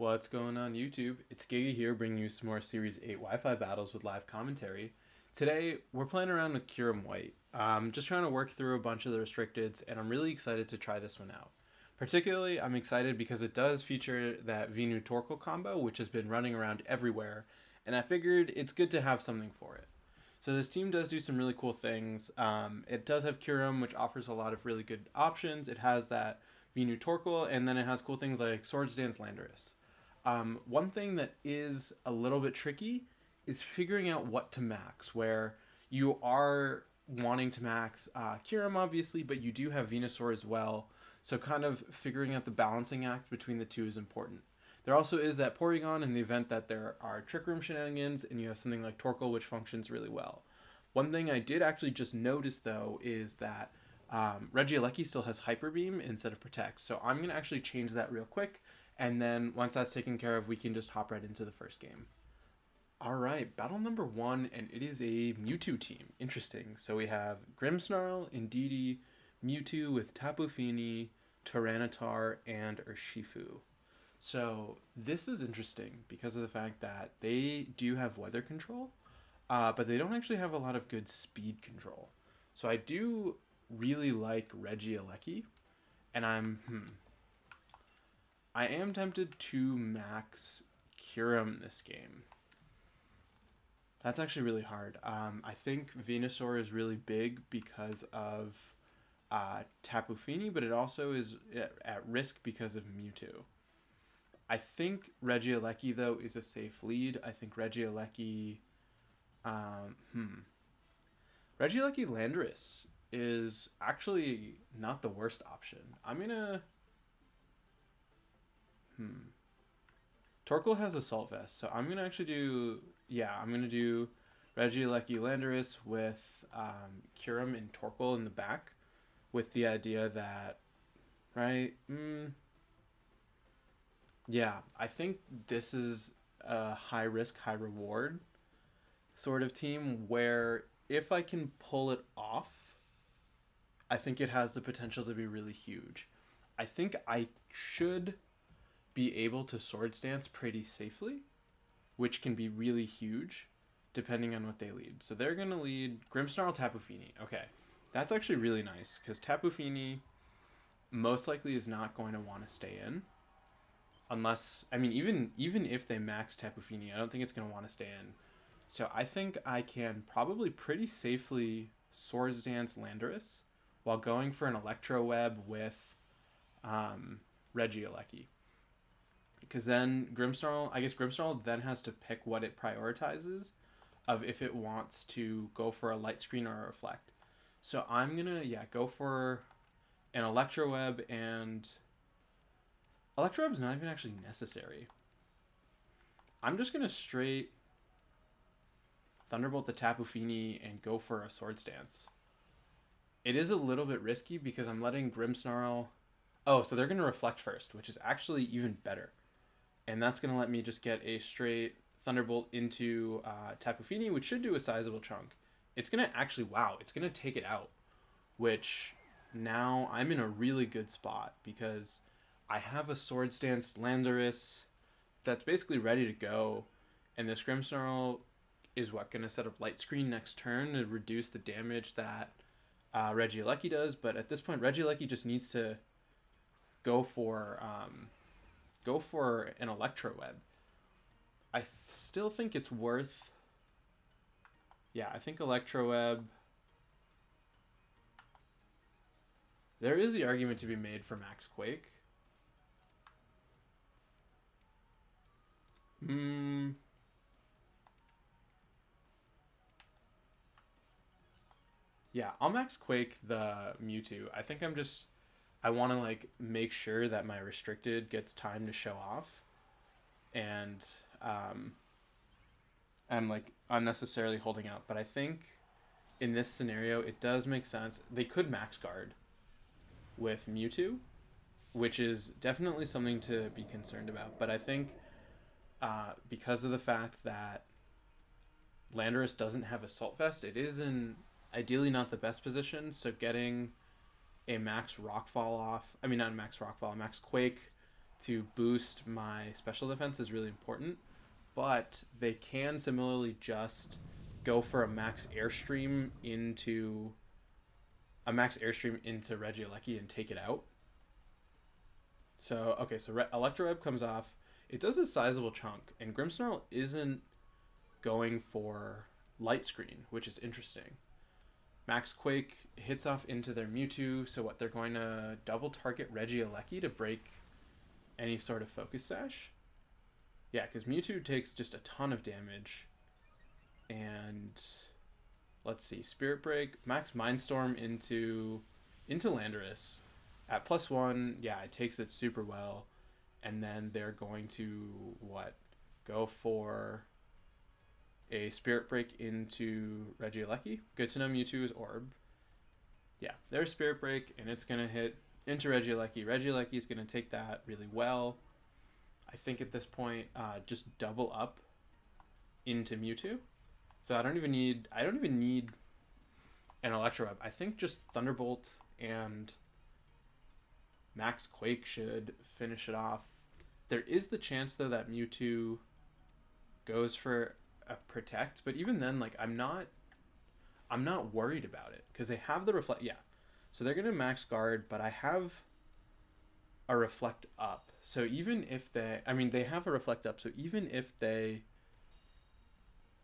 What's going on YouTube? It's Giga here bringing you some more Series 8 Wi-Fi battles with live commentary. Today, we're playing around with Kyurem-White. I'm just trying to work through a bunch of the restricteds, and I'm really excited to try this one out. Particularly, I'm excited because it does feature that Venusaur combo, which has been running around everywhere, and I figured it's good to have something for it. So this team does do some really cool things. It does have Kyurem, which offers a lot of really good options. It has that Venusaur, and then it has cool things like Swords Dance Landorus. One thing that is a little bit tricky is figuring out what to max, where you are wanting to max Kyurem, obviously, but you do have Venusaur as well. So kind of figuring out the balancing act between the two is important. There also is that Porygon in the event that there are Trick Room shenanigans and you have something like Torkoal, which functions really well. One thing I did actually just notice, though, is that Regieleki still has Hyper Beam instead of Protect. So I'm going to actually change that real quick. And then once that's taken care of, we can just hop right into the first game. All right, battle number 1, and it is a Mewtwo team. Interesting. So we have Grimmsnarl, Indeedee, Mewtwo with Tapu Fini, Tyranitar, and Urshifu. So this is interesting because of the fact that they do have weather control, but they don't actually have a lot of good speed control. So I do really like Regieleki, and I am tempted to max Kyurem this game. That's actually really hard. I think Venusaur is really big because of Tapu Fini, but it also is at risk because of Mewtwo. I think Regieleki, though, is a safe lead. I think Regieleki... Regieleki Landorus is actually not the worst option. I'm gonna... Torkoal has Assault Vest, so I'm gonna actually do... Yeah, I'm gonna do Regieleki Landorus with Kyurem and Torkoal in the back, with the idea that... Right? Yeah, I think this is a high risk, high reward sort of team where if I can pull it off, I think it has the potential to be really huge. I think I should be able to Swords Dance pretty safely, which can be really huge depending on what they lead. So they're going to lead Grimmsnarl, Tapu Fini. Okay, that's actually really nice because Tapu Fini most likely is not going to want to stay in. Unless, I mean, even if they max Tapu Fini, I don't think it's going to want to stay in. So I think I can probably pretty safely Swords Dance Landorus while going for an Electro Web with Regieleki. Because then I guess Grimmsnarl then has to pick what it prioritizes of if it wants to go for a Light Screen or a Reflect. So I'm going to, go for an Electro Web, and Electro Web's not even actually necessary. I'm just going to straight Thunderbolt the Tapu Fini and go for a Swords Dance. It is a little bit risky because I'm letting Grimmsnarl... Oh, so they're going to Reflect first, which is actually even better. And that's going to let me just get a straight Thunderbolt into Tapu Fini, which should do a sizable chunk. It's going to actually... Wow, it's going to take it out. Which now I'm in a really good spot because I have a Swords Dance Landorus that's basically ready to go. And this Grimmsnarl is going to set up Light Screen next turn to reduce the damage that Regieleki does. But at this point, Regieleki just needs to go for an Electro Web. I still think it's worth... Yeah, I think Electro Web... There is the argument to be made for Max Quake. Yeah, I'll Max Quake the Mewtwo. I think I want to make sure that my restricted gets time to show off, and I'm unnecessarily holding out. But I think in this scenario it does make sense. They could max guard with Mewtwo, which is definitely something to be concerned about. But I think because of the fact that Landorus doesn't have Assault Vest, it is in ideally not the best position. So getting a max Rockfall off, I mean not a max Rockfall, a max Quake to boost my special defense is really important, but they can similarly just go for a max airstream into Regieleki and take it out. So okay, so Electroweb comes off. It does a sizable chunk, and Grimmsnarl isn't going for Light Screen, which is interesting. Max Quake hits off into their Mewtwo, so what, they're going to double target Regieleki to break any sort of Focus Sash? Yeah, because Mewtwo takes just a ton of damage. And let's see, Spirit Break, Max Mindstorm into Landorus. At +1, yeah, it takes it super well. And then they're going to, what, go for a Spirit Break into Regieleki. Good to know Mewtwo's Orb. Yeah, there's Spirit Break, and it's going to hit into Regieleki. Regieleki is going to take that really well. I think at this point, just double up into Mewtwo. So I don't even need an Electroweb. I think just Thunderbolt and Max Quake should finish it off. There is the chance though that Mewtwo goes for a Protect, but even then, like, I'm not worried about it because they have the Reflect. Yeah, so they're gonna Max Guard, but I have a Reflect up. So even if they have a Reflect up. So even if they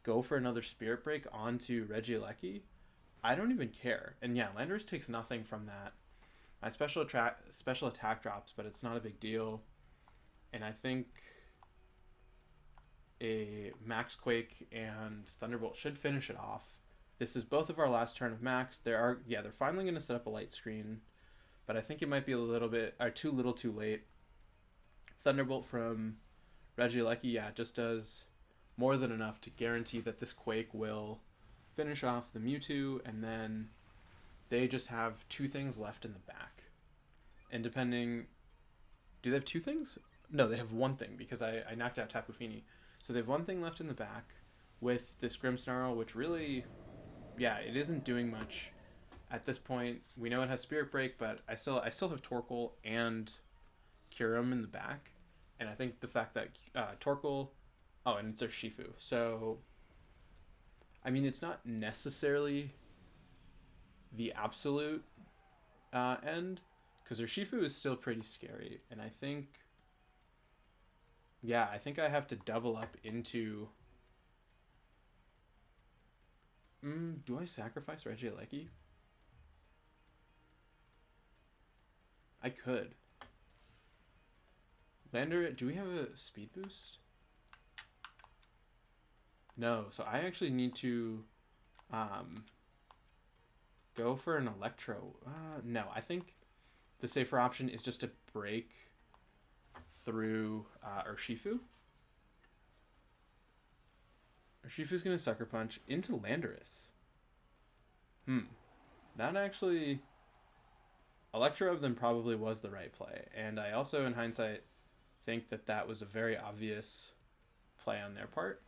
go for another Spirit Break onto Regieleki, I don't even care. And yeah, Landorus takes nothing from that. My special attack drops, but it's not a big deal. And I think a Max Quake and Thunderbolt should finish it off. This is both of our last turn of Max. They're finally going to set up a Light Screen, but I think it might be a little bit too little too late. Thunderbolt from Regieleki, yeah, just does more than enough to guarantee that this Quake will finish off the Mewtwo, and then they just have two things left in the back. And depending... Do they have two things? No, they have one thing, because I knocked out Tapu Fini. So they have one thing left in the back with this Grimmsnarl, which really... Yeah, it isn't doing much at this point. We know it has Spirit Break, but I still have Torkoal and Kyurem in the back. And I think the fact that Torkoal... Oh, and it's their Shifu. So, I mean, it's not necessarily the absolute end, because their Shifu is still pretty scary. And I think, yeah, I think I have to double up into... do I sacrifice Regieleki? I could. Lander, do we have a speed boost? No, so I actually need to go for an Electro. No, I think the safer option is just to break through Urshifu. Urshifu's going to Sucker Punch into Landorus. That actually... Electroweb then probably was the right play. And I also, in hindsight, think that that was a very obvious play on their part.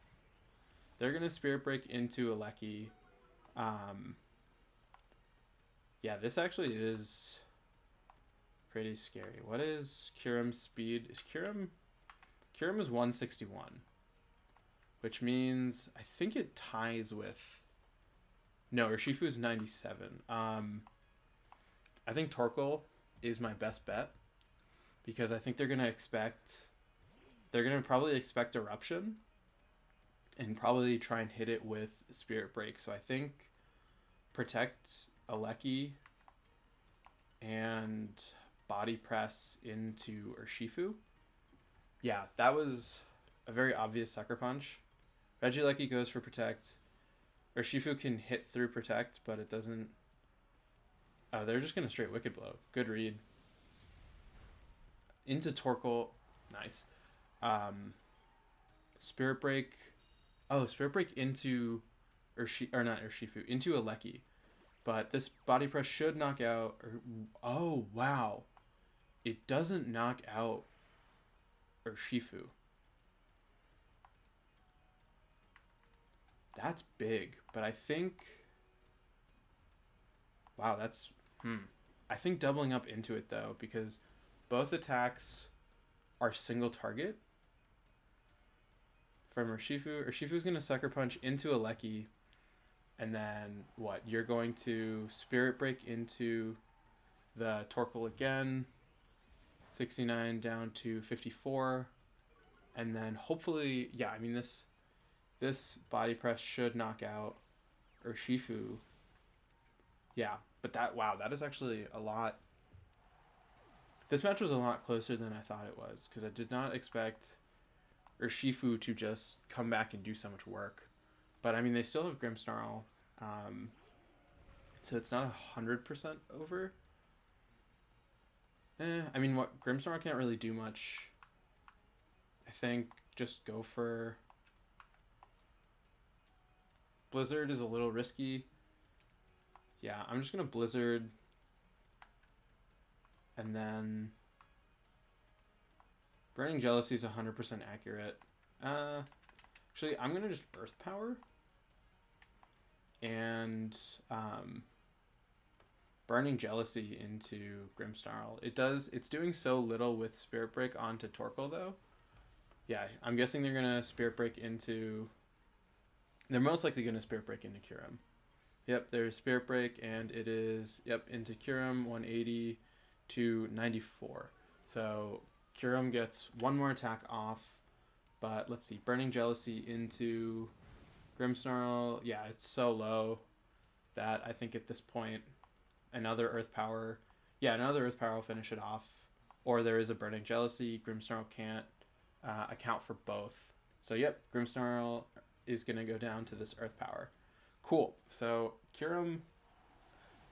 They're going to Spirit Break into Aleki. Yeah, this actually is pretty scary. What is Kyurem's speed? Is Kyurem is 161, which means I think it ties with... No, Urshifu is 97. I think Torkoal is my best bet because I think they're going to probably expect Eruption and probably try and hit it with Spirit Break. So I think Protect Aleki and Body Press into Urshifu. Yeah, that was a very obvious Sucker Punch. Regieleki goes for Protect. Urshifu can hit through Protect, but it doesn't... Oh, they're just going to straight Wicked Blow. Good read. Into Torkoal. Nice. Spirit Break. Oh, Spirit Break into into Aleki. But this Body Press should knock out... Oh, wow. It doesn't knock out Urshifu. That's big. But I think... Wow, that's... I think doubling up into it, though, because both attacks our single target from Urshifu. Urshifu's going to Sucker Punch into a Lecky, and then what? You're going to Spirit Break into the Torkoal again, 69 down to 54, and then hopefully, yeah, I mean this body press should knock out Urshifu. Yeah, but that is actually a lot. This match was a lot closer than I thought it was, because I did not expect Urshifu to just come back and do so much work. But I mean, they still have Grimmsnarl, so it's not 100% over. I mean, what Grimmsnarl can't really do much. I think just go for Blizzard is a little risky. Yeah, I'm just gonna Blizzard, and then Burning Jealousy is 100% accurate. Actually, I'm gonna just Earth Power and Burning Jealousy into Grimmsnarl. It's doing so little with Spirit Break onto Torkoal though. Yeah, I'm guessing they're gonna Spirit Break into. They're most likely gonna Spirit Break into Kyurem. Yep, there's Spirit Break, and it is into Kyurem, 180 to 94. So Kyurem gets one more attack off, but let's see, Burning Jealousy into Grimmsnarl. Yeah, it's so low that I think at this point another Earth Power will finish it off, or there is a Burning Jealousy. Grimmsnarl can't account for both. So yep, Grimmsnarl is going to go down to this Earth Power. Cool. So Kyurem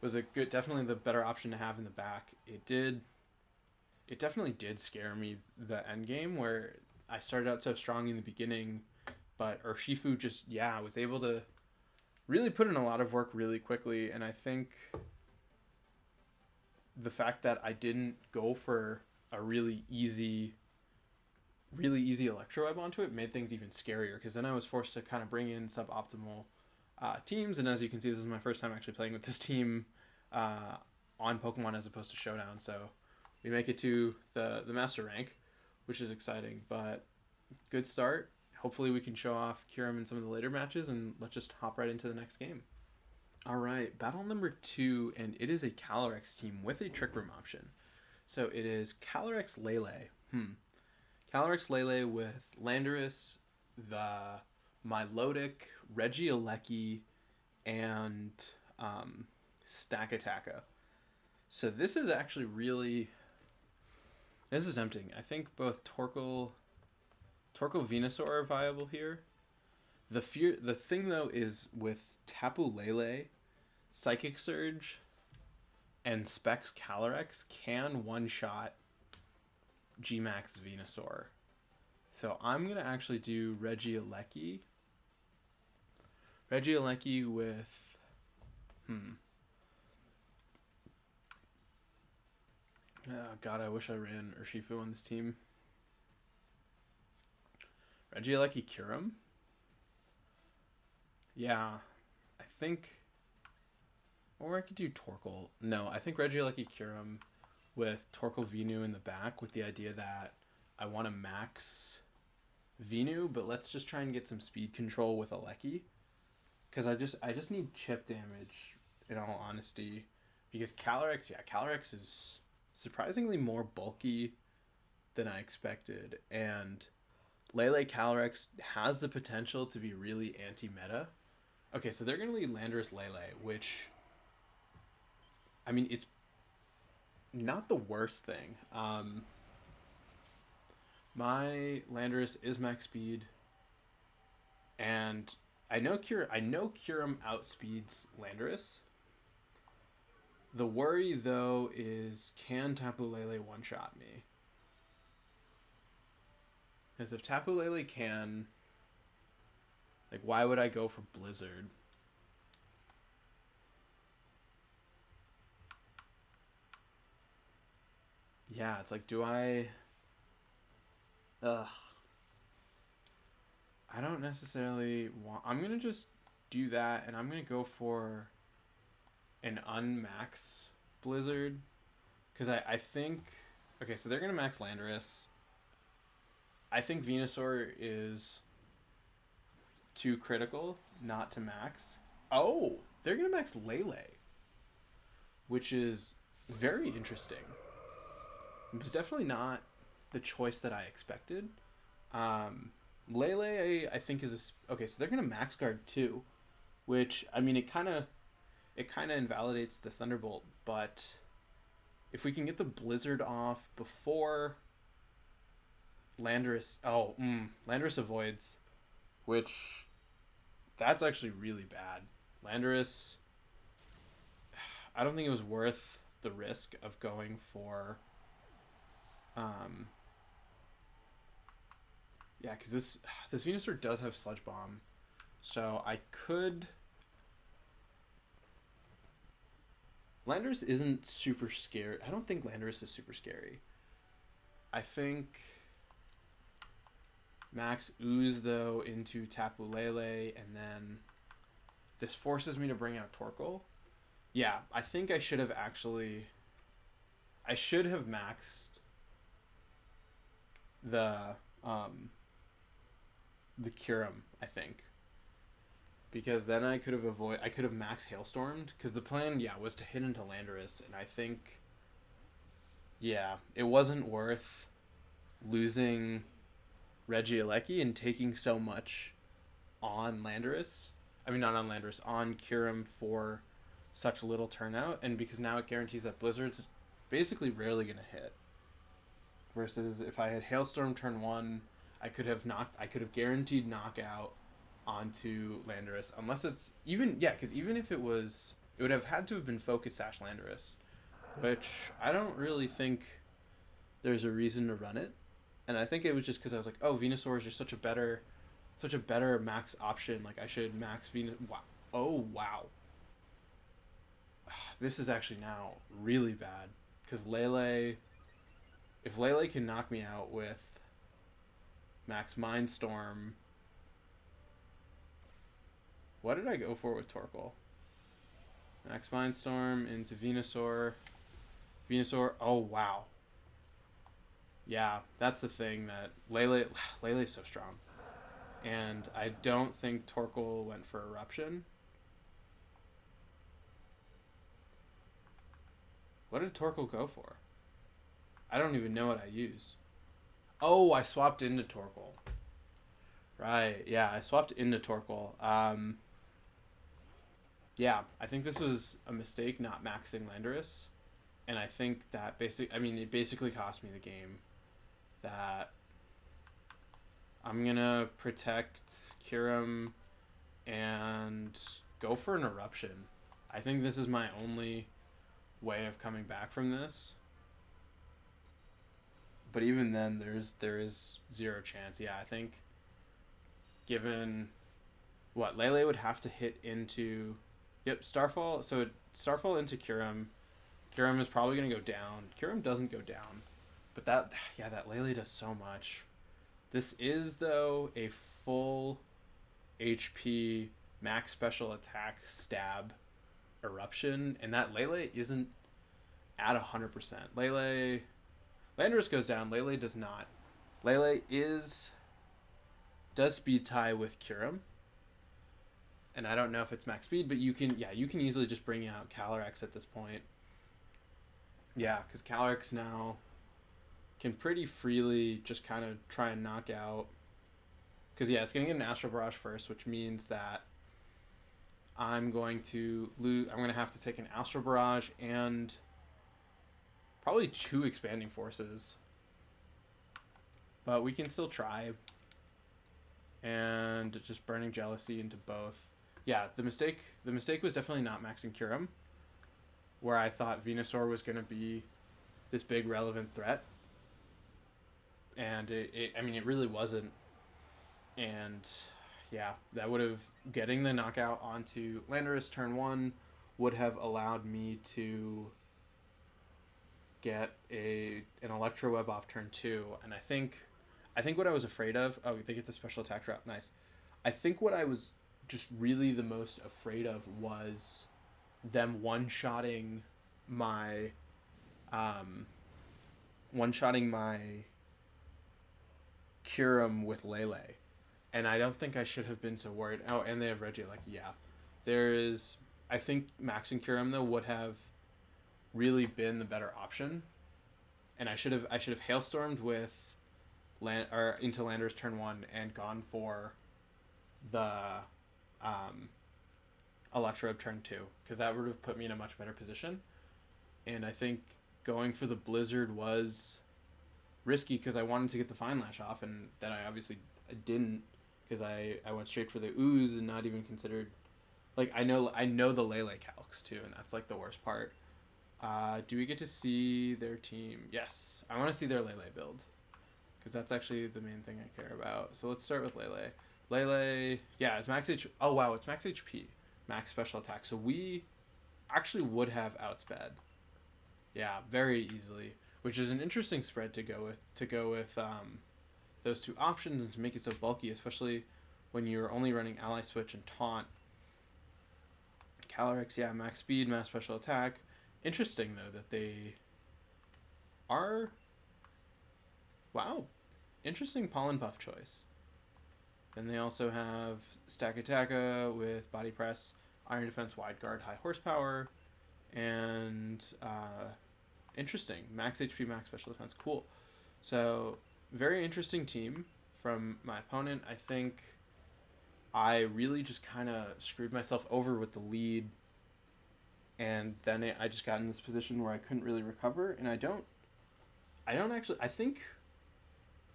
was definitely the better option to have in the back. It definitely did scare me, the end game, where I started out so strong in the beginning, but Urshifu just was able to really put in a lot of work really quickly. And I think the fact that I didn't go for a really easy Electro Web onto it made things even scarier, because then I was forced to kind of bring in suboptimal teams, and as you can see, this is my first time actually playing with this team on Pokemon as opposed to Showdown, so we make it to the Master Rank, which is exciting, but good start. Hopefully we can show off Kyurem in some of the later matches, and let's just hop right into the next game. Alright, battle number 2, and it is a Calyrex team with a Trick Room option. So it is Calyrex Lele. Calyrex Lele with Landorus, the Milotic, Regieleki, and Stakataka. So this is actually this is tempting. I think both Torkoal Venusaur are viable here. The thing though is with Tapu Lele, Psychic Surge, and Specs Calyrex can one-shot Gmax Venusaur. So I'm going to actually do Regieleki. Regieleki with... Oh, God, I wish I ran Urshifu on this team. Regieleki Kyurem? Yeah, I think... Or I could do Torkoal. No, I think Regieleki Kyurem with Torkoal Venu in the back, with the idea that I want to max Venu, but let's just try and get some speed control with a Lecky. Because I just need chip damage, in all honesty. Because Calyrex is surprisingly more bulky than I expected. And Lele Calyrex has the potential to be really anti-meta. Okay, so they're going to lead Landorus Lele, which... I mean, it's not the worst thing. My Landorus is max speed, and I know Kyurem outspeeds Landorus. The worry though is, can Tapu Lele one-shot me? Because if Tapu Lele can, like, why would I go for Blizzard? Yeah, it's like, do I... I don't necessarily want... I'm going to just do that, and I'm going to go for an unmax Blizzard. Because I think... Okay, so they're going to max Landorus. I think Venusaur is too critical not to max. Oh, they're gonna max Lele, which is very interesting. It was definitely not the choice that I expected. Um, Lele, I think is okay. So they're gonna max guard too, which I mean it kind of invalidates the Thunderbolt, but if we can get the Blizzard off before Landorus, Landorus avoids, which that's actually really bad. Landorus, I don't think it was worth the risk of going for, um, yeah, because this Venusaur does have Sludge Bomb, so I could. Landorus isn't super scary. I don't think Landorus is super scary. I think Max Ooze, though, into Tapu Lele, and then this forces me to bring out Torkoal. Yeah, I think I should have actually... I should have maxed the Kyurem, I think. Because then I could have max Hailstormed, because the plan, yeah, was to hit into Landorus, and I think, yeah, it wasn't worth losing Regieleki and taking so much on Landorus. I mean, not on Landorus, on Kyurem for such little turnout, and because now it guarantees that Blizzard's basically rarely going to hit. Versus if I had Hailstorm turn 1, I could have guaranteed knockout onto Landorus, unless it's because even if it would have had to have been Focus Sash Landorus, which I don't really think there's a reason to run it, and I think it was just because I was like, oh, Venusaur is just such a better max option. Like I should max Venus. Wow. Oh wow. This is actually now really bad because Lele. If Lele can knock me out with max Mindstorm. What did I go for with Torkoal? Max Mindstorm into Venusaur. Oh, wow. Yeah, that's the thing that Lele's so strong. And I don't think Torkoal went for Eruption. What did Torkoal go for? I don't even know what I used. Oh, I swapped into Torkoal. Right, yeah, I swapped into Torkoal. Yeah, I think this was a mistake not maxing Landorus. And I think that it basically cost me the game. That I'm gonna protect Kyurem and go for an Eruption. I think this is my only way of coming back from this. But even then, there is zero chance. Yeah, I think given what Lele would have to hit into, Starfall. So Starfall into Kyurem. Kyurem is probably gonna go down. Kyurem doesn't go down, but that Lele does so much. This is though a full HP max special attack stab Eruption, and that Lele isn't at 100%. Landorus goes down. Lele does not. Lele does speed tie with Kyurem, and I don't know if it's max speed, but you can easily just bring out Calyrex at this point. Yeah, because Calyrex now can pretty freely just kind of try and knock out. Because it's going to get an Astral Barrage first, which means that I'm going to have to take an Astral Barrage and probably 2 Expanding Forces. But we can still try. And just Burning Jealousy into both. Yeah, the mistake was definitely not maxing Kyurem, where I thought Venusaur was going to be this big relevant threat. And it really wasn't. And yeah, that would have, getting the knockout onto Landorus turn 1 would have allowed me to get an Electro Web off turn 2. And I think what I was afraid of, they get the special attack drop, nice. I think what I was just really the most afraid of was them one-shotting my Kyurem with Lele, and I don't think I should have been so worried. Oh, and they have Regieleki. Yeah, there is. I think maxing Kyurem though would have really been the better option, and I should have hailstormed with land or into Landers turn 1 and gone for the um, Electrode turn 2, because that would have put me in a much better position. And I think going for the Blizzard was risky because I wanted to get the Fine Lash off, and then I obviously didn't, because I went straight for the Ooze and not even considered. Like, I know the Lele calcs too, and that's like the worst part. Do we get to see their team? Yes, I want to see their Lele build, because that's actually the main thing I care about. So let's start with Lele. Lele, yeah, it's max H. Oh wow, it's max HP, max special attack. So we actually would have outsped. Yeah, very easily, which is an interesting spread to go with. Those two options and to make it so bulky, especially when you're only running Ally Switch and Taunt. Calyrex, yeah, max speed, max special attack. Interesting though that they are. Wow, interesting Pollen Puff choice. Then they also have Stack Attacka with Body Press, Iron Defense, Wide Guard, High Horsepower, and interesting max HP, max special defense. Cool. So very interesting team from my opponent. I think I really just kind of screwed myself over with the lead, and then I just got in this position where I couldn't really recover. And I don't actually. I think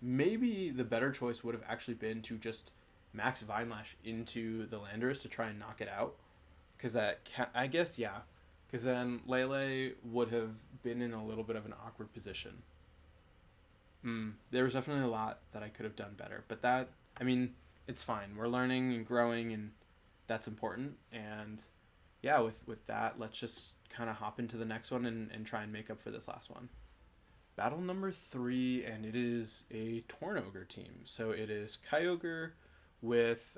maybe the better choice would have actually been to just max Vine Lash into the Landers to try and knock it out, because I guess, yeah, because then Lele would have been in a little bit of an awkward position. There was definitely a lot that I could have done better, but that, I mean, it's fine. We're learning and growing, and that's important. And yeah, with that, let's just kind of hop into the next one and try and make up for this last one. Battle number 3, and it is a Tornogre team. So it is Kyogre with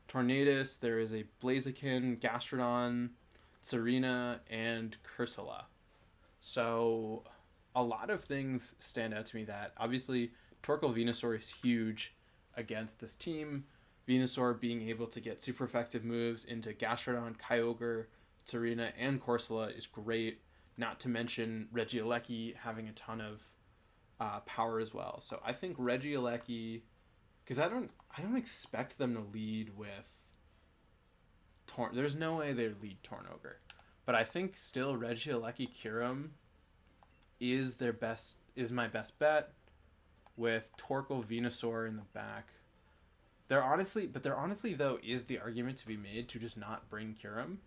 Tornadus. There is a Blaziken, Gastrodon, Serena, and Cursula. So a lot of things stand out to me that obviously Torkoal Venusaur is huge against this team. Venusaur being able to get super effective moves into Gastrodon, Kyogre, Serena, and Corsola is great. Not to mention Regieleki having a ton of power as well. So I think Regieleki, because I don't expect them to lead with There's no way they lead Tornogre, but I think still Regieleki Kyurem is my best bet, with Torkoal Venusaur in the back. There honestly though is the argument to be made to just not bring Kyurem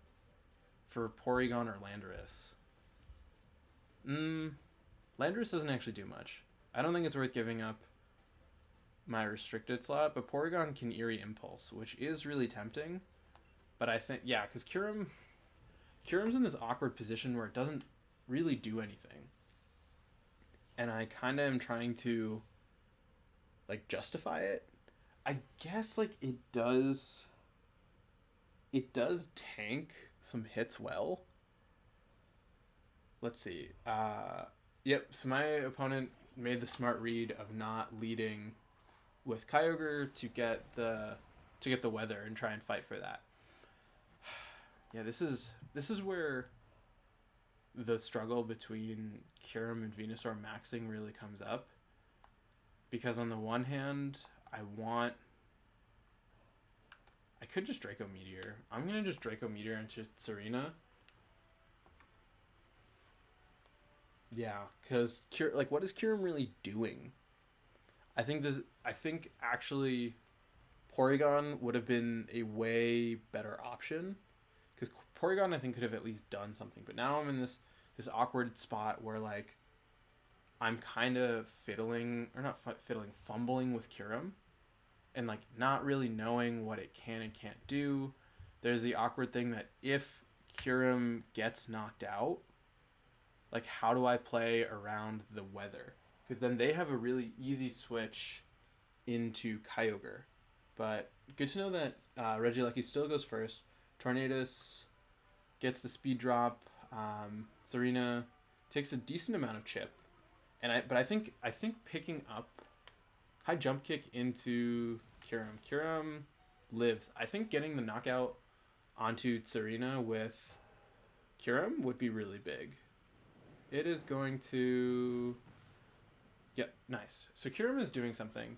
for Porygon or Landorus. Landorus doesn't actually do much. I don't think it's worth giving up my restricted slot, but Porygon can Eerie Impulse, which is really tempting. But I think, yeah, because Kyurem's in this awkward position where it doesn't really do anything. And I kind of am trying to, like, justify it. I guess, like, it does tank some hits well. Let's see. Yep, so my opponent made the smart read of not leading with Kyogre to get the weather and try and fight for that. Yeah, this is where the struggle between Kyurem and Venusaur maxing really comes up. Because on the one hand, I could just Draco Meteor. I'm going to just Draco Meteor into Serena. Yeah, because what is Kyurem really doing? I think actually Porygon would have been a way better option, because Porygon I think could have at least done something. But now I'm in this awkward spot where, like, I'm kind of fumbling with Kyurem, and, like, not really knowing what it can and can't do. There's the awkward thing that if Kyurem gets knocked out, like, how do I play around the weather? Because then they have a really easy switch into Kyogre. But good to know that Regieleki still goes first. Tornadus gets the speed drop. Serena takes a decent amount of chip, but I think picking up High jump kick into Kyurem. Kyurem lives. I think getting the knockout onto Tsarina with Kyurem would be really big. It is going to... Yep, nice. So Kyurem is doing something,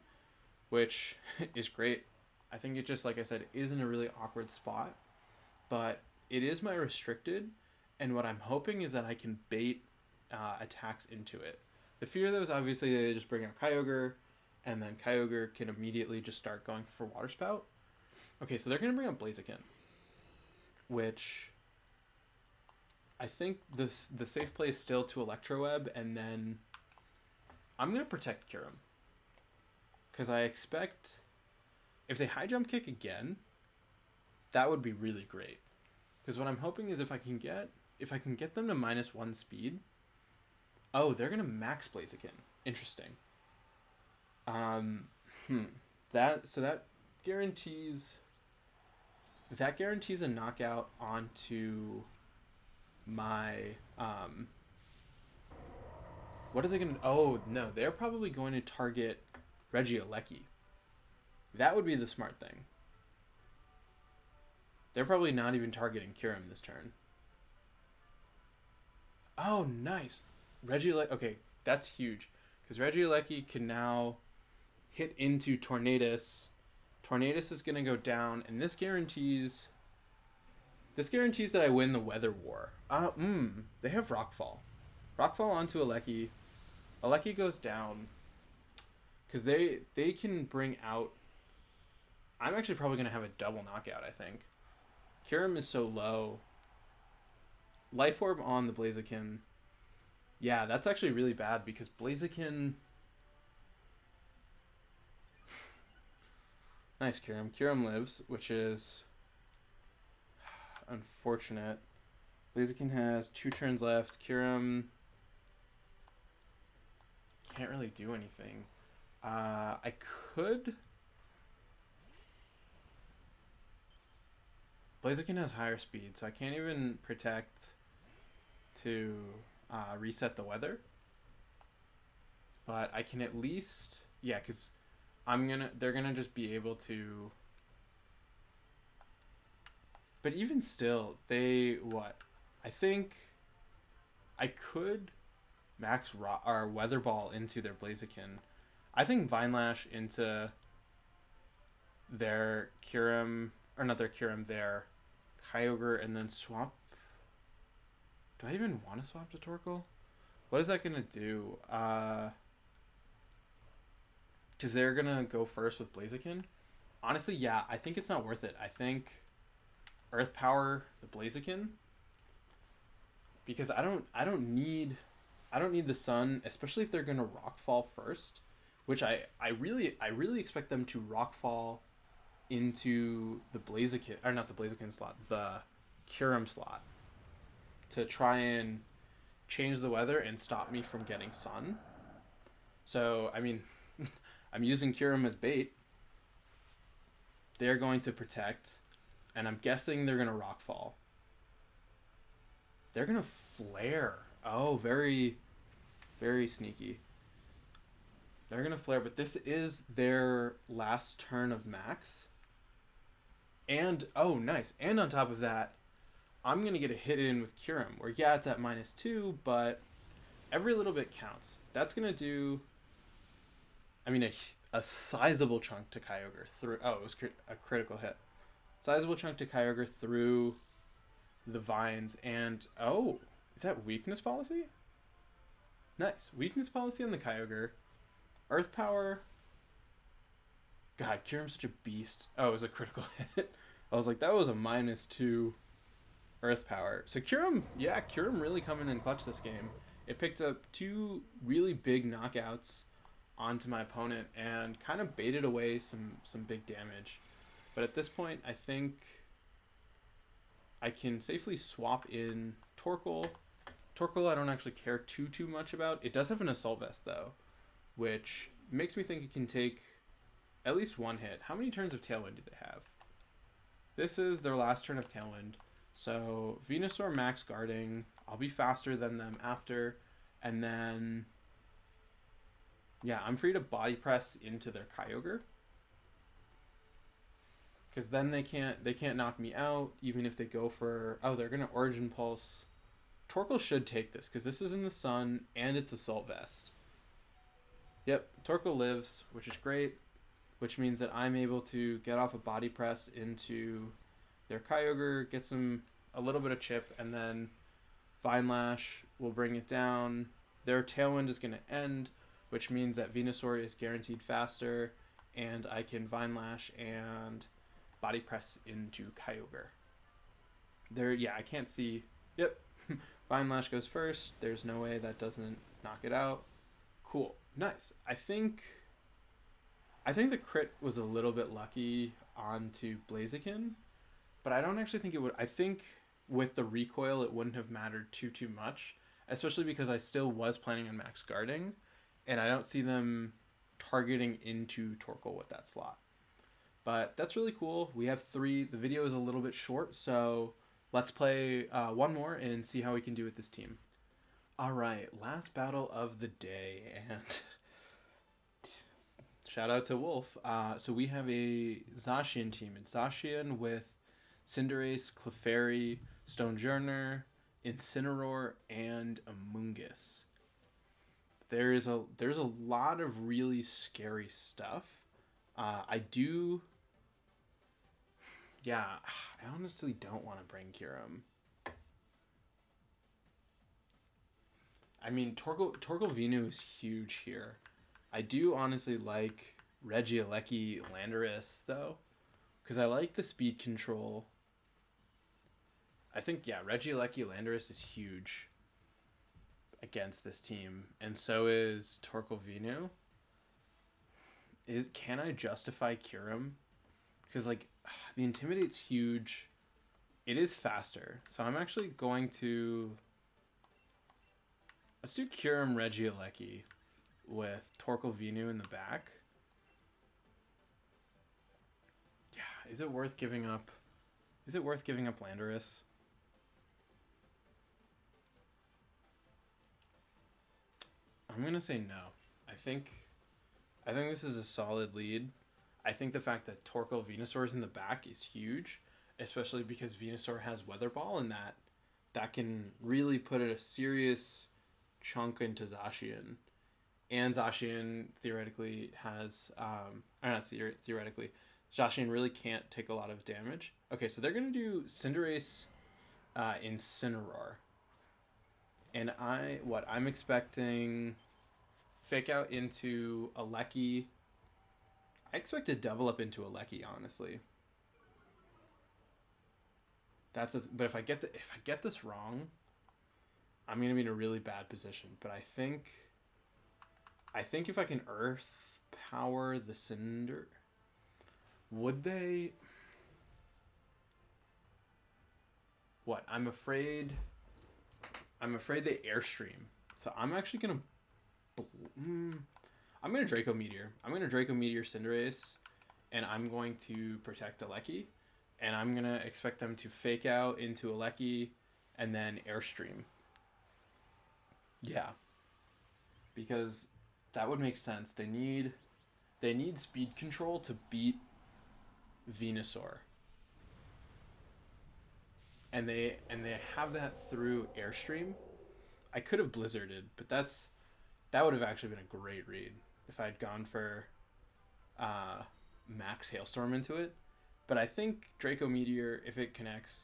which is great. I think it just, like I said, is in a really awkward spot. But it is my restricted, and what I'm hoping is that I can bait attacks into it. The fear, though, is obviously they just bring out Kyogre, and then Kyogre can immediately just start going for Water Spout. Okay, so they're going to bring out Blaziken, which I think the safe play is still to Electroweb, and then I'm going to protect Kyurem. Because I expect if they high jump kick again, that would be really great. Because what I'm hoping is if I can get them to -1 speed. Oh, they're gonna max Blaziken. Interesting. That guarantees a knockout onto my what are they gonna... Oh no, they're probably going to target Regieleki. That would be the smart thing. They're probably not even targeting Kyurem this turn. Oh, nice. Regieleki... Okay, that's huge. Because Regieleki can now hit into Tornadus. Tornadus is going to go down, and this guarantees that I win the Weather War. They have Rockfall. Rockfall onto Aleki. Aleki goes down. Because they can bring out... I'm actually probably going to have a double knockout, I think. Kyurem is so low. Life Orb on the Blaziken. Yeah, that's actually really bad because Blaziken... Nice, Kyurem. Kyurem lives, which is unfortunate. Blaziken has 2 turns left. Kyurem can't really do anything. I could... Blaziken has higher speed, so I can't even protect to reset the weather. But I can at least... Yeah, because they're gonna just be able to... But even still, I think I could max Weather Ball into their Blaziken. I think Vine Lash into their Kyurem... Or not their Kyurem, their Kyogre, and then swap. Do I even want to swap to Torkoal? What is that going to do? Because they're going to go first with Blaziken. Honestly, yeah, I think it's not worth it. I think Earth Power the Blaziken. Because I don't need the Sun, especially if they're going to Rockfall first. Which I really expect them to Rockfall into the Blaziken, or not the Blaziken slot, the Kyurem slot, to try and change the weather and stop me from getting Sun. So, I mean, I'm using Kyurem as bait. They're going to protect, and I'm guessing they're going to Rockfall. They're going to Flare. Oh, very, very sneaky. They're going to Flare, but this is their last turn of max. And, oh, nice. And on top of that, I'm going to get a hit in with Kyurem, where, yeah, it's at -2, but every little bit counts. That's going to do, I mean, a sizable chunk to Kyogre through... Oh, it was a critical hit. Sizable chunk to Kyogre through the vines, and... Oh, is that Weakness Policy? Nice. Weakness Policy on the Kyogre. Earth Power... God, Kyurem's such a beast. Oh, it was a critical hit. I was like, that was a -2 Earth Power. So Kyurem really coming in clutch this game. It picked up 2 really big knockouts onto my opponent and kind of baited away some big damage. But at this point, I think I can safely swap in Torkoal. Torkoal I don't actually care too much about. It does have an Assault Vest, though, which makes me think it can take at least 1 hit. How many turns of Tailwind do they have? This is their last turn of Tailwind. So Venusaur max guarding. I'll be faster than them after. And then Yeah, I'm free to body press into their Kyogre. Because then they can't knock me out, even if they go for... Oh, they're going to Origin Pulse. Torkoal should take this, because this is in the sun, and it's Assault Vest. Yep, Torkoal lives, which is great, which means that I'm able to get off a body press into their Kyogre, get a little bit of chip, and then Vine Lash will bring it down. Their Tailwind is going to end, which means that Venusaur is guaranteed faster, and I can Vine Lash and body press into Kyogre. I can't see. Yep. Vine Lash goes first. There's no way that doesn't knock it out. Cool. Nice. I think the crit was a little bit lucky onto Blaziken, but I don't actually think it would. I think with the recoil, it wouldn't have mattered too much, especially because I still was planning on max guarding, and I don't see them targeting into Torkoal with that slot. But that's really cool. We have 3. The video is a little bit short, so let's play one more and see how we can do with this team. All right, last battle of the day, and shout out to Wolf. So we have a Zacian team. It's Zacian with Cinderace, Clefairy, Stonjourner, Incineroar, and Amoonguss. There's a lot of really scary stuff. I honestly don't want to bring Kyurem. I mean, Torkoal Venu is huge here. I do honestly like Regieleki Landorus, though, because I like the speed control. I think, Regieleki Landorus is huge against this team, and so is Torkoal Venu. Can I justify Kyurem? Because, the Intimidate's huge. It is faster, so I'm actually going to... Let's do Kyurem Regieleki with Torkoal Venu in the back. Yeah, is it worth giving up? Is it worth giving up Landorus? I'm gonna say no. I think this is a solid lead. I think the fact that Torkoal Venusaur is in the back is huge, especially because Venusaur has Weather Ball, and that can really put a serious chunk into Zacian. And Zacian theoretically has, Zacian really can't take a lot of damage. Okay, so they're going to do Cinderace, Incineroar. And I'm expecting Fake Out into Aleki. I expect to double up into Aleki, honestly. But if I get this wrong, I'm gonna be in a really bad position. But I think if I can Earth Power the Cinder, would they? What? I'm afraid they Airstream. So I'm actually gonna. I'm gonna Draco Meteor. I'm gonna Draco Meteor Cinderace, and I'm going to protect Aleki, and I'm gonna expect them to Fake Out into Aleki, and then Airstream. Yeah, because that would make sense. They need speed control to beat Venusaur, and they have that through Airstream. I could have Blizzarded, but that would have actually been a great read if I'd gone for max Hailstorm into it. But I think Draco Meteor, if it connects,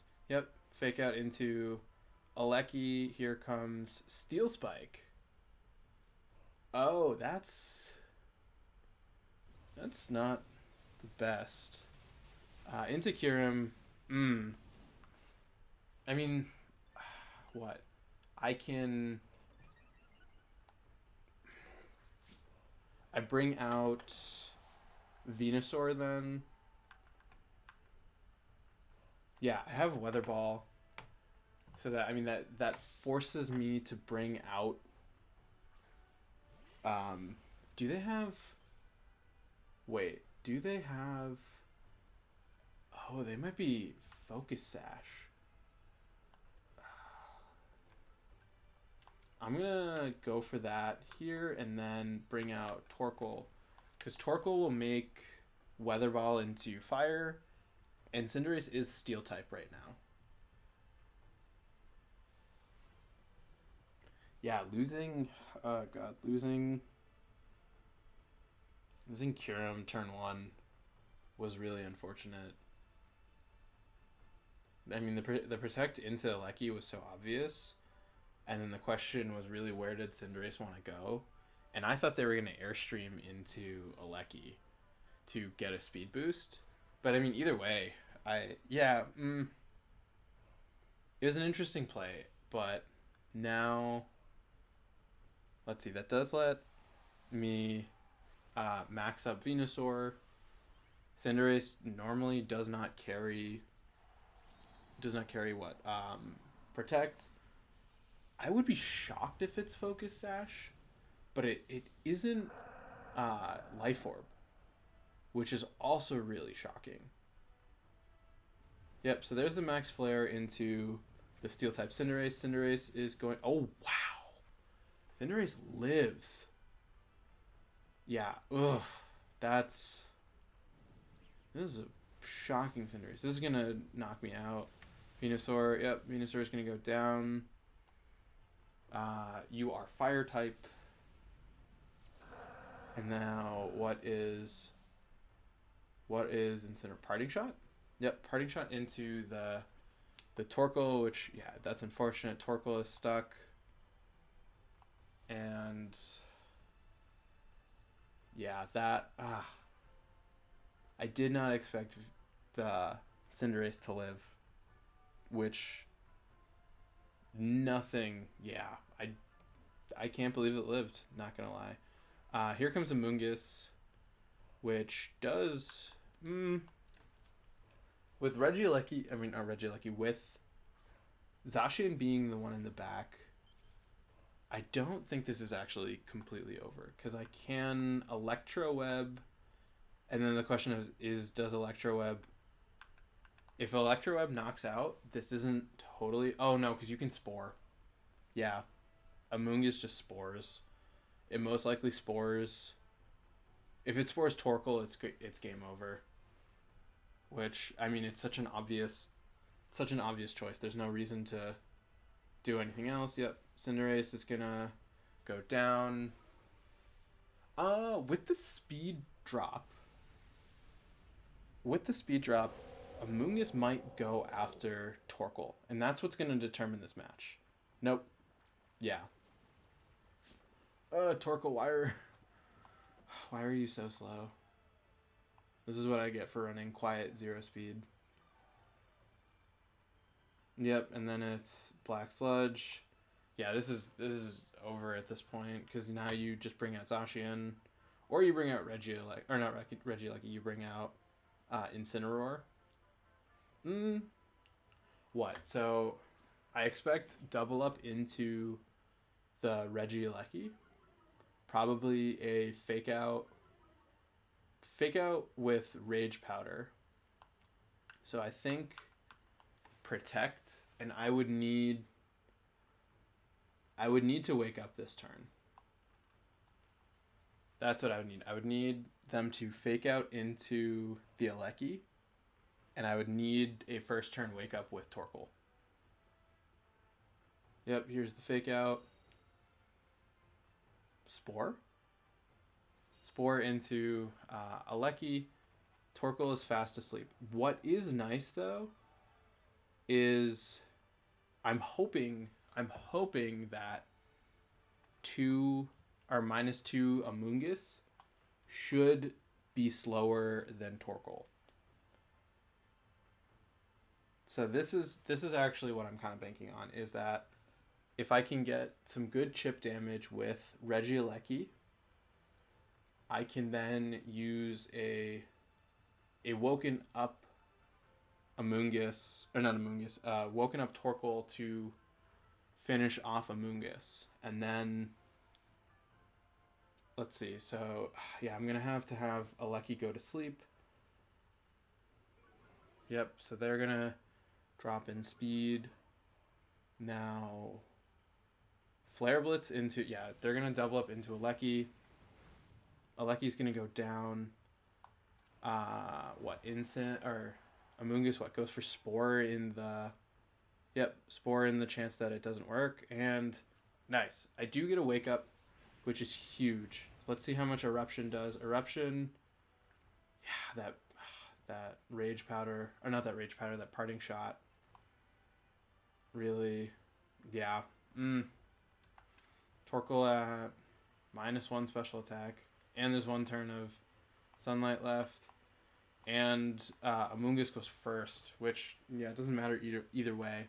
Fake Out into Aleki. Here comes Steel Spike. Oh, that's not the best. Into Kyurem. I mean, what? I bring out Venusaur then. Yeah, I have Weather Ball. So that forces me to bring out do they have oh, they might be Focus Sash. I'm gonna go for that here and then bring out Torkoal, because Torkoal will make Weather Ball into fire, and Cinderace is Steel type right now. Yeah, losing Kyurem turn 1 was really unfortunate. I mean, the protect into Alecki was so obvious, and then the question was really, where did Cinderace want to go? And I thought they were going to Airstream into Alecki to get a speed boost. But I mean, either way, it was an interesting play. But now, let's see, that does let me max up Venusaur. Cinderace normally does not carry what? Protect. I would be shocked if it's Focus Sash, but it isn't Life Orb, which is also really shocking. Yep, so there's the Max Flare into the Steel type Cinderace. Cinderace is going... Oh, wow! Cinderace lives. Yeah, ugh. This is a shocking Cinderace. This is going to knock me out. Venusaur, yep, Venusaur is going to go down. You are fire type. And now what is instead of Parting Shot? Yep, Parting Shot into the Torkoal, which, yeah, that's unfortunate. Torkoal is stuck. And yeah, I did not expect the Cinderace to live, which I can't believe it lived, not gonna lie. Here comes Amoonguss, which does with Regieleki, with Zacian being the one in the back, I don't think this is actually completely over, because I can Electro Web, and then the question is does Electro Web... If Electro Web knocks out, this isn't totally... Oh, no, because you can Spore. Yeah. Amoonguss just Spores. It most likely Spores... If it Spores Torkoal, it's game over. Which, I mean, it's such an obvious choice. There's no reason to do anything else. Yep, Cinderace is gonna go down. With the speed drop, Amoonguss might go after Torkoal, and that's what's gonna determine this match. Nope. Yeah. Torkoal, why are you so slow? This is what I get for running quiet 0 speed. Yep, and then it's Black Sludge. Yeah, this is over at this point, because now you just bring out Zacian, or you bring out Regieleki, or not Regieleki, you bring out Incineroar. What? So I expect double up into the Regieleki. Probably a fake out with Rage Powder. So I think Protect, and I would need to wake up this turn. That's what I would need. I would need them to fake out into the Alecki, and I would need a first turn wake up with Torkoal. Yep, here's the fake out. Spore into Alecki. Torkoal is fast asleep. What is nice though is I'm hoping that 2 or -2 Amoonguss should be slower than Torkoal. So this is actually what I'm kind of banking on, is that if I can get some good chip damage with Regieleki, I can then use a woken up Amoonguss, or not Amoonguss, woken up Torkoal to finish off Amoonguss. And then, let's see, so, yeah, I'm going to have Alecki go to sleep. Yep, so they're going to drop in speed. Now, Flare Blitz into, yeah, they're going to double up into Alecki. Alecki's going to go down. Instant, or Amoonguss, goes for Spore in the, yep, Spore in the chance that it doesn't work. And nice. I do get a Wake Up, which is huge. Let's see how much Eruption does. Eruption, yeah, that Rage Powder, or not that Rage Powder, that Parting Shot. Really, yeah. Torkoal at -1 special attack, and there's one turn of Sunlight left, and Amoonguss goes first, which, yeah, it doesn't matter either way.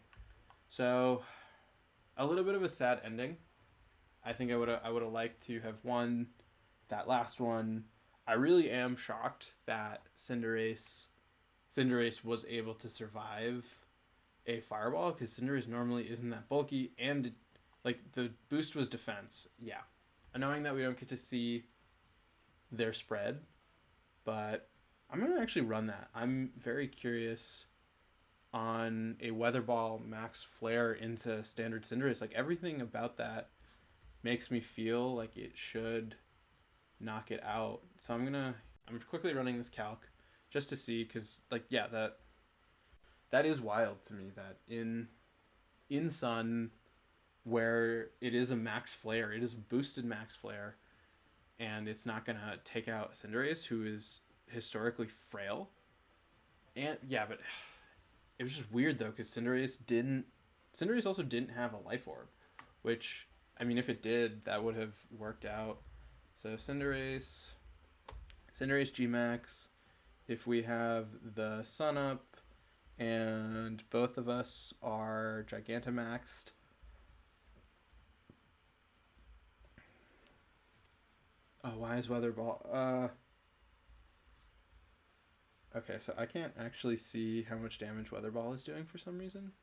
So a little bit of a sad ending. I think I would have liked to have won that last one. I really am shocked that Cinderace was able to survive a Fireball, because Cinderace normally isn't that bulky, and like the boost was defense. Yeah, knowing that we don't get to see their spread, but I'm gonna actually run that. I'm very curious on a Weather Ball Max Flare into Standard Cinderace. Like, everything about that makes me feel like it should knock it out. So I'm quickly running this calc just to see, because, like, yeah, that is wild to me that in Sun, where it is a Max Flare, it is a boosted Max Flare, and it's not gonna take out Cinderace, who is historically frail. And yeah, but it was just weird though, because Cinderace also didn't have a Life Orb, which, I mean, if it did, that would have worked out. So Cinderace G-Max, if we have the Sun up, and both of us are Gigantamaxed, oh, why is Weather Ball? Okay, so I can't actually see how much damage Weather Ball is doing for some reason.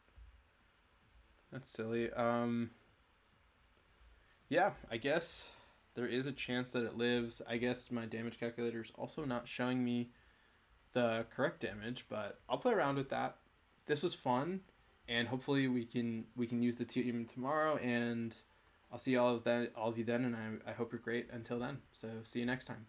That's silly. Yeah, I guess there is a chance that it lives. I guess my damage calculator is also not showing me the correct damage, but I'll play around with that. This was fun, and hopefully we can use the team tomorrow, and I'll see all of you then, and I hope you're great until then. So see you next time.